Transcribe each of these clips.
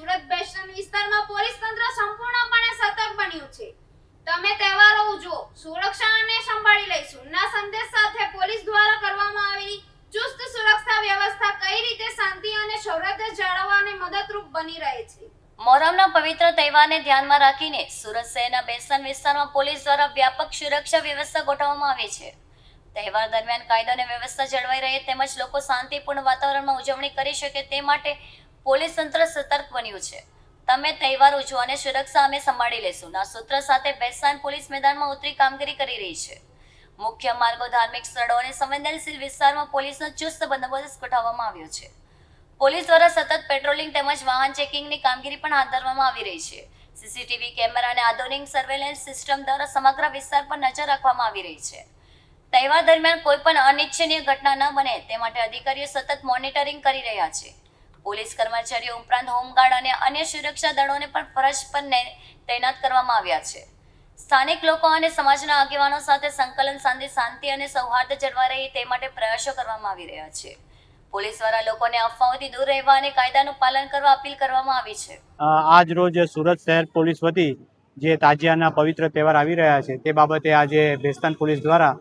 સુરત બેસ્ટન વિસ્તારમાં પોલીસ તંત્ર સંપૂર્ણપણે સતર્ક બન્યું છે। તમે તહેવારો ઉજવો, સુરક્ષાને સંભાળી લઈશું ના સંદેશ સાથે પોલીસ દ્વારા કરવામાં આવેલી ચુસ્ત સુરક્ષા વ્યવસ્થા કઈ રીતે શાંતિ અને સૌહાર્દ જાળવવાને મદદરૂપ બની રહે છે। મોહરમના પવિત્ર તહેવારને ધ્યાનમાં રાખીને સુરત શહેરના બેસન વિસ્તારમાં પોલીસ દ્વારા વ્યાપક સુરક્ષા વ્યવસ્થા ગોઠવવામાં આવી છે। તહેવાર દરમિયાન કાયદો અને વ્યવસ્થા જળવાઈ રહે તેમજ લોકો શાંતિપૂર્ણ વાતાવરણમાં ઉજવણી કરી શકે તે માટે પોલીસ તંત્ર સતર્ક બન્યું છે। તમે તહેવાર ઉજવો અને સુરક્ષા અમે સંભાળી લેશું ના સૂત્ર સાથે બેસાન પોલીસ મેદાનમાં ઉતરી કામગીરી કરી રહી છે। મુખ્ય માર્ગો, ધાર્મિક સ્થળો અને સંવેદનશીલ વિસ્તારમાં પોલીસનો ચુસ્ત બંદોબસ્ત ગોઠવવામાં આવ્યો છે। પોલીસ દ્વારા સતત પેટ્રોલિંગ તેમજ વાહન ચેકિંગની કામગીરી પણ હાથ ધરવામાં આવી રહી છે। સીસીટીવી કેમેરા અને આધુનિક સર્વેલન્સ સિસ્ટમ દ્વારા સમગ્ર વિસ્તાર પર નજર રાખવામાં આવી રહી છે। તહેવાર દરમિયાન કોઈ પણ અનિચ્છનીય ઘટના ન બને તે માટે અધિકારીઓ સતત મોનિટરિંગ કરી રહ્યા છે। પોલીસ કર્મચારીઓ ઉપરાંત હોમગાર્ડ અને અન્ય સુરક્ષા દળોને પણ ફરજ પર તૈનાત કરવામાં આવ્યા છે। સ્થાનિક લોકો અને સમાજના આગેવાનો સાથે સંકલન સાંધી શાંતિ અને સૌહાર્દ જળવાઈ રહે તે માટે પ્રયાસો કરવામાં આવી રહ્યા છે। પોલીસ દ્વારા લોકોને અફવાઓથી દૂર રહેવા અને કાયદાનું પાલન કરવા અપીલ કરવામાં આવી છે। આજ રોજ સુરત શહેર પોલીસ વતી જે તાજિયાના પવિત્ર તહેવાર આવી રહ્યા છે તે બાબતે આજે બેસ્તાન પોલીસ દ્વારા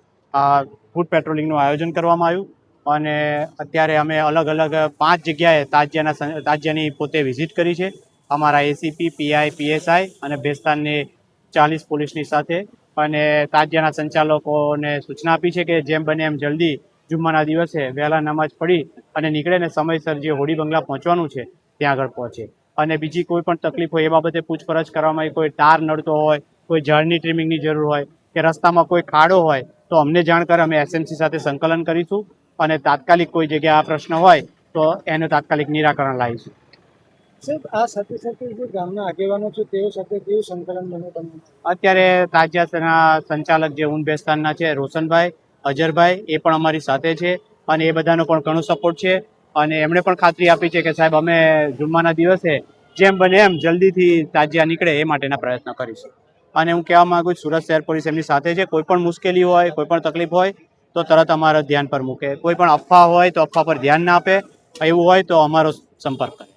ફૂડ પેટ્રોલિંગનું આયોજન કરવામાં આવ્યું અને અત્યારે અમે અલગ અલગ 5 જગ્યાએ તાજિયાની પોતે વિઝિટ કરી છે। અમારા એસીપી, પીઆઈ, પીએસઆઈ અને બેસ્તાનની 40 પોલીસની સાથે અને તાજિયાના સંચાલકોને સૂચના આપી છે કે જેમ બને એમ જલ્દી જુમ્માના દિવસે વહેલા નમાજ પઢી અને નીકળે ને સમયસર જે હોડી બંગલા પહોંચવાનું છે ત્યાં આગળ પહોંચે અને બીજી કોઈ પણ તકલીફ હોય એ બાબતે પૂછપરછ કરવામાં આવી, કોઈ તાર નડતો હોય, કોઈ ઝાડની ટ્રીમિંગની જરૂર હોય કે રસ્તામાં કોઈ ખાડો હોય તો અમને જાણ કરે, અમે એસએમસી સાથે સંકલન કરીશું અને તાત્કાલિક કોઈ જગ્યાએ આ પ્રશ્ન હોય તો એનું તાત્કાલિક નિરાકરણ લાવીશું। સાહેબ, આ સાથે સાથે જે ગામના આગેવાનો છે તેઓ સાથે કેવું સંકલન બને તમે? અત્યારે તાજિયાના સંચાલક જે ઊન બેસ્તાનના છે રોશનભાઈ, અજરભાઈ એ પણ અમારી સાથે છે અને એ બધાનો પણ ઘણો સપોર્ટ છે અને એમણે પણ ખાતરી આપી છે કે સાહેબ અમે જુમ્માના દિવસે જેમ બને એમ જલ્દીથી તાજિયા નીકળે એ માટેના પ્રયત્ન કરીશું। અને હું કહેવા માંગુ છું સુરત શહેર પોલીસ એમની સાથે છે। કોઈ પણ મુશ્કેલી હોય, કોઈ પણ તકલીફ હોય તો તરત અમારા ધ્યાન પર મૂકે, કોઈ પણ અફવા હોય તો અફવા પર ધ્યાન ના આપે, એવું હોય તો અમારો સંપર્ક કરે।